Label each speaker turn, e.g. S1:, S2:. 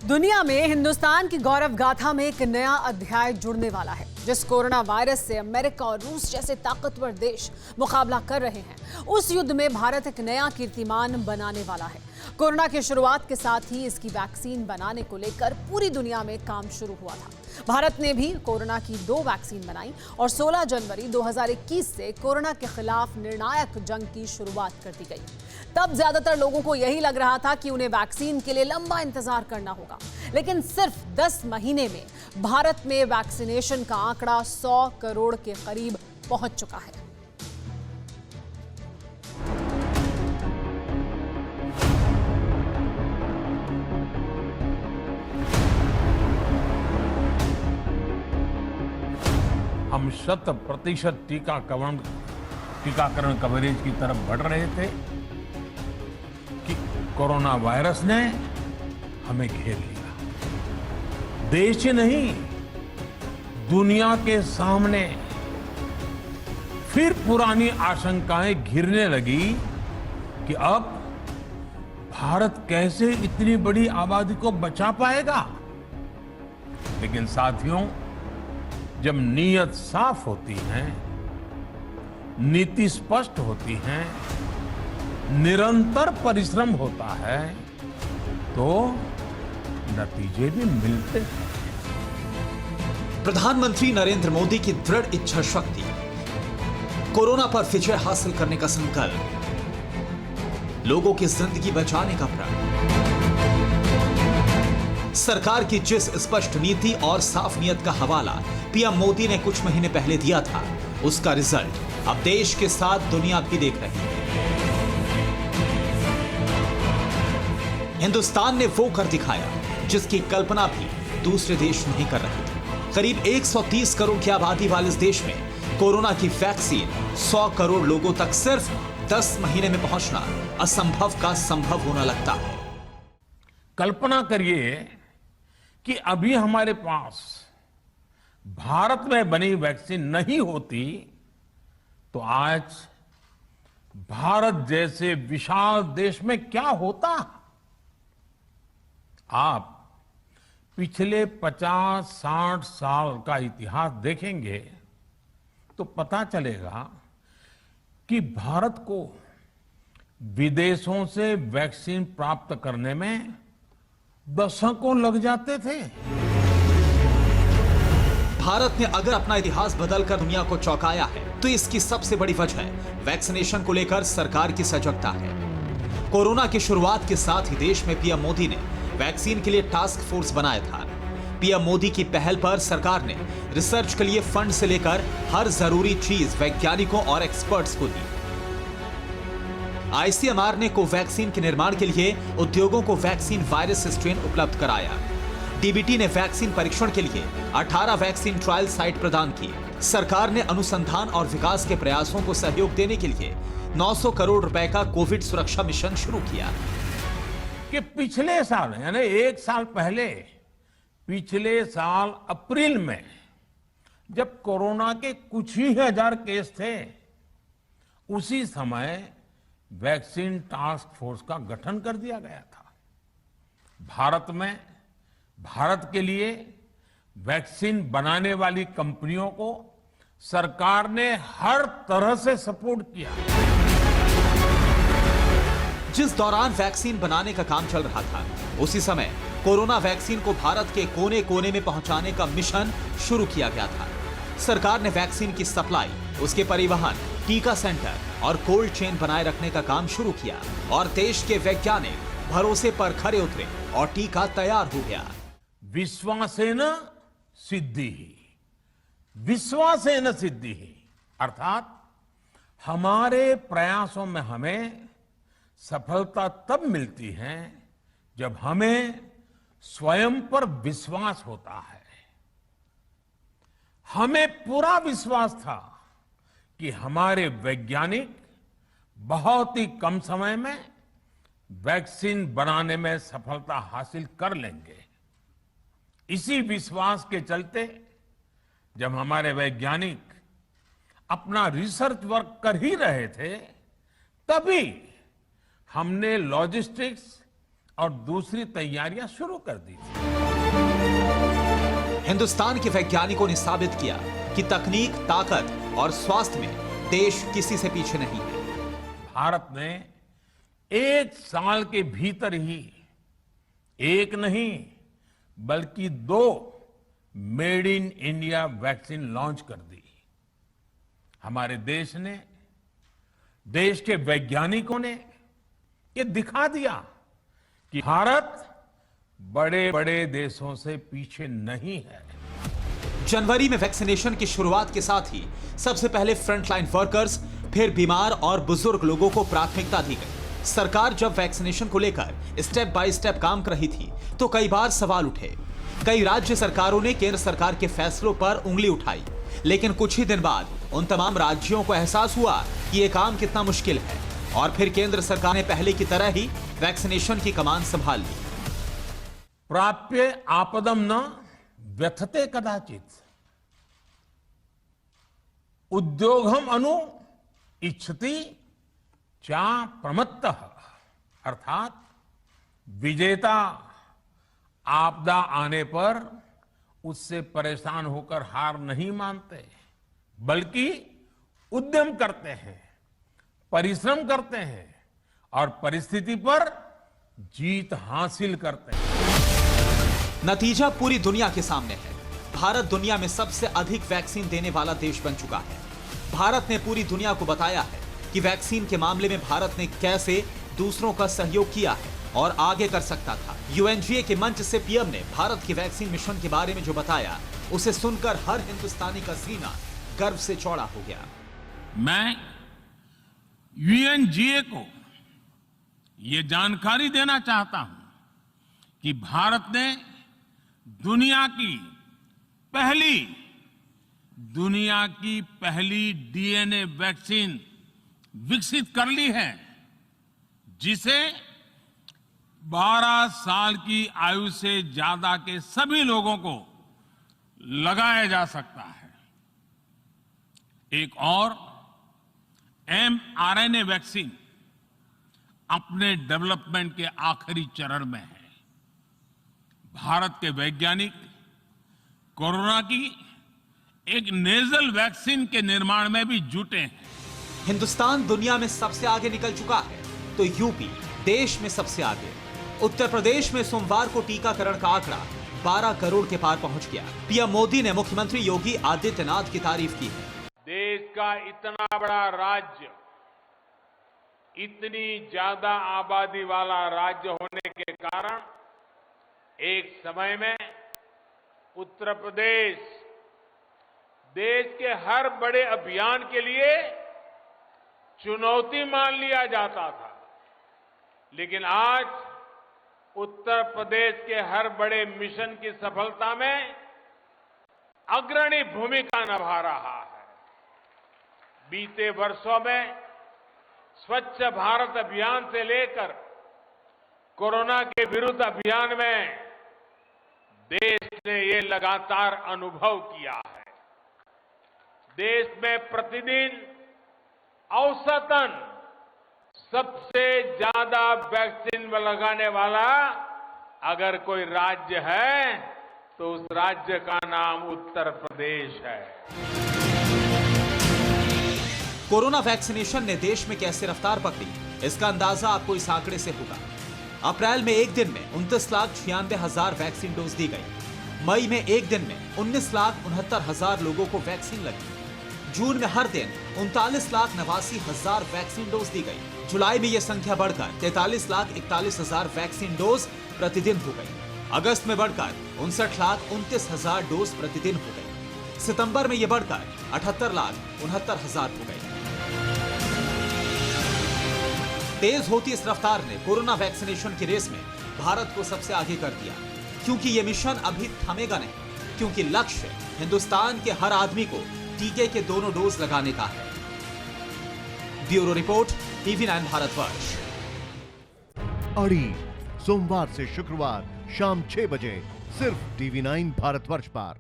S1: दुनिया में हिंदुस्तान की गौरव गाथा में एक नया अध्याय जुड़ने वाला है। जिस कोरोना वायरस से अमेरिका और रूस जैसे ताकतवर देश मुकाबला कर रहे हैं, उस युद्ध में भारत एक नया कीर्तिमान बनाने वाला है। कोरोना की शुरुआत के साथ ही इसकी वैक्सीन बनाने को लेकर पूरी दुनिया में काम शुरू हुआ था। भारत ने भी कोरोना की 2 वैक्सीन बनाई और 16 जनवरी 2021 से कोरोना के खिलाफ निर्णायक जंग की शुरुआत कर दी गई। तब ज्यादातर लोगों को यही लग रहा था कि उन्हें वैक्सीन के लिए लंबा इंतजार करना होगा, लेकिन सिर्फ 10 महीने में भारत में वैक्सीनेशन का आंकड़ा 100 करोड़ के करीब पहुंच चुका है।
S2: हम 100% टीकाकरण कवरेज की तरफ बढ़ रहे थे कि कोरोना वायरस ने हमें घेर लिया। देश ही नहीं, दुनिया के सामने फिर पुरानी आशंकाएं घिरने लगी कि अब भारत कैसे इतनी बड़ी आबादी को बचा पाएगा। लेकिन साथियों, जब नीयत साफ होती है, नीति स्पष्ट होती है, निरंतर परिश्रम होता है, तो नतीजे भी मिलते हैं।
S3: प्रधानमंत्री नरेंद्र मोदी की दृढ़ इच्छा शक्ति, कोरोना पर विजय हासिल करने का संकल्प, लोगों की जिंदगी बचाने का प्रण, सरकार की जिस स्पष्ट नीति और साफ नियत का हवाला पीएम मोदी ने कुछ महीने पहले दिया था, उसका रिजल्ट अब देश के साथ दुनिया भी देख रही है। हिंदुस्तान ने वो कर दिखाया जिसकी कल्पना भी दूसरे देश नहीं कर रहे थे। करीब 130 करोड़ की आबादी वाले इस देश में कोरोना की वैक्सीन 100 करोड़ लोगों तक सिर्फ 10 महीने में पहुंचना असंभव का संभव होना लगता है।
S2: कल्पना करिए कि अभी हमारे पास भारत में बनी वैक्सीन नहीं होती तो आज भारत जैसे विशाल देश में क्या होता। आप पिछले 50-60 साल का इतिहास देखेंगे तो पता चलेगा कि भारत को विदेशों से वैक्सीन प्राप्त करने में दशकों लग जाते थे।
S3: भारत ने अगर अपना इतिहास बदलकर दुनिया को चौंकाया है तो इसकी सबसे बड़ी वजह वैक्सीनेशन को लेकर सरकार की सजगता है। कोरोना की शुरुआत के साथ ही देश में पीएम मोदी ने वैक्सीन के लिए टास्क फोर्स बनाया था। पीएम मोदी की पहल पर सरकार ने रिसर्च के लिए फंड से लेकर हर जरूरी चीज वैज्ञानिकों और एक्सपर्ट्स को दी। आईसीएमआर ने कोवैक्सीन के निर्माण के लिए उद्योगों को वैक्सीन वायरस स्ट्रेन उपलब्ध कराया। डीबीटी ने वैक्सीन परीक्षण के लिए 18 वैक्सीन ट्रायल साइट प्रदान की। सरकार ने अनुसंधान और विकास के प्रयासों को सहयोग देने के लिए 900 करोड़ रुपए का कोविड सुरक्षा मिशन शुरू किया।
S2: कि पिछले साल यानी 1 साल पहले, पिछले साल अप्रैल में जब कोरोना के कुछ ही हजार केस थे, उसी समय वैक्सीन टास्क फोर्स का गठन कर दिया गया था। भारत के लिए वैक्सीन बनाने वाली कंपनियों को सरकार ने हर तरह से सपोर्ट किया।
S3: जिस दौरान वैक्सीन बनाने का काम चल रहा था, उसी समय कोरोना वैक्सीन को भारत के कोने कोने में पहुंचाने का मिशन शुरू किया गया था। सरकार ने वैक्सीन की सप्लाई, उसके परिवहन, टीका सेंटर और कोल्ड चेन बनाए रखने का काम शुरू किया और देश के वैज्ञानिक भरोसे पर खरे उतरे और टीका तैयार हो गया।
S2: विश्वासेन सिद्धिः अर्थात हमारे प्रयासों में हमें सफलता तब मिलती है जब हमें स्वयं पर विश्वास होता है। हमें पूरा विश्वास था कि हमारे वैज्ञानिक बहुत ही कम समय में वैक्सीन बनाने में सफलता हासिल कर लेंगे। इसी विश्वास के चलते जब हमारे वैज्ञानिक अपना रिसर्च वर्क कर ही रहे थे, तभी हमने लॉजिस्टिक्स और दूसरी तैयारियां शुरू कर दी थी।
S3: हिंदुस्तान के वैज्ञानिकों ने साबित किया कि तकनीक, ताकत और स्वास्थ्य में देश किसी से पीछे नहीं है।
S2: भारत ने 1 साल के भीतर ही एक नहीं बल्कि 2 made in India vaccine launch कर दी। हमारे देश ने, देश के वैज्ञानिकों ने ये दिखा दिया कि भारत बड़े बड़े देशों से पीछे नहीं है।
S3: जनवरी में वैक्सीनेशन की शुरुआत के साथ ही सबसे पहले फ्रंटलाइन वर्कर्स, फिर बीमार और बुजुर्ग लोगों को प्राथमिकता दी गई। सरकार जब वैक्सीनेशन को लेकर स्टेप बाय स्टेप काम कर रही थी तो कई बार सवाल उठे। कई राज्य सरकारों ने केंद्र सरकार के फैसलों पर उंगली उठाई, लेकिन कुछ ही दिन बाद उन तमाम राज्यों को एहसास हुआ कि यह काम कितना मुश्किल है और फिर केंद्र सरकार ने पहले की तरह ही वैक्सीनेशन की कमान संभाल ली।
S2: प्राप्य आपदम न व्यथते कदाचित उद्योगम अनु इच्छति चा प्रमत्तः, अर्थात विजेता आपदा आने पर उससे परेशान होकर हार नहीं मानते, बल्कि उद्यम करते हैं, परिश्रम करते हैं और परिस्थिति पर जीत हासिल करते हैं।
S3: नतीजा पूरी दुनिया के सामने है। भारत दुनिया में सबसे अधिक वैक्सीन देने वाला देश बन चुका है। भारत ने पूरी दुनिया को बताया है कि वैक्सीन के मामले में भारत ने कैसे दूसरों का सहयोग किया है और आगे कर सकता था। UNGA के मंच से पीएम ने भारत के वैक्सीन मिशन के बारे में जो बताया, उसे सुनकर हर हिंदुस्तानी का सीना गर्व से चौड़ा हो गया।
S2: मैं UNGA को ये जानकारी देना चाहता हूं कि भारत ने दुनिया की पहली DNA वैक्सीन विकसित कर ली है, जिसे 12 साल की आयु से ज्यादा के सभी लोगों को लगाया जा सकता है। एक और mRNA वैक्सीन अपने डेवलपमेंट के आखिरी चरण में है। भारत के वैज्ञानिक कोरोना की एक नेजल वैक्सीन के निर्माण में भी जुटे हैं।
S3: हिंदुस्तान दुनिया में सबसे आगे निकल चुका है तो यूपी देश में सबसे आगे। उत्तर प्रदेश में सोमवार को टीकाकरण का आंकड़ा 12 करोड़ के पार पहुंच गया। पीएम मोदी ने मुख्यमंत्री योगी आदित्यनाथ की तारीफ की है।
S2: देश का इतना बड़ा राज्य, इतनी ज्यादा आबादी वाला राज्य होने के कारण एक समय में उत्तर प्रदेश देश के हर बड़े अभियान के लिए चुनौती मान लिया जाता था, लेकिन आज उत्तर प्रदेश के हर बड़े मिशन की सफलता में अग्रणी भूमिका निभा रहा है। बीते वर्षों में स्वच्छ भारत अभियान से लेकर कोरोना के विरुद्ध अभियान में देश ने ये लगातार अनुभव किया है। देश में प्रतिदिन औसतन सबसे ज्यादा वैक्सीन लगाने वाला अगर कोई राज्य है तो उस राज्य का नाम उत्तर प्रदेश है।
S3: कोरोना वैक्सीनेशन ने देश में कैसे रफ्तार पकड़ी, इसका अंदाजा आपको इस आंकड़े से होगा। अप्रैल में एक दिन में 29,96,000 वैक्सीन डोज दी गई। मई में एक दिन में 19,69,000 लोगों को वैक्सीन लगी। जून में हर दिन 39,89,000 वैक्सीन डोज दी गई। जुलाई में यह संख्या बढ़कर 43,41,000 वैक्सीन डोज प्रतिदिन हो गई। अगस्त में बढ़कर 59,29,000 डोज प्रतिदिन हो गई। सितंबर में यह बढ़कर 78,69,000 हो गई। तेज होती इस रफ्तार ने कोरोना वैक्सीनेशन की रेस में भारत को सबसे आगे कर दिया, क्योंकि यह मिशन अभी थमेगा नहीं, क्योंकि लक्ष्य हिंदुस्तान के हर आदमी को टीके के दोनों डोज लगाने का है। Bureau report, TV9 Bharatvarsh.
S4: अड़ी सोमवार से शुक्रवार शाम 6 बजे सिर्फ TV9 भारतवर्ष पर।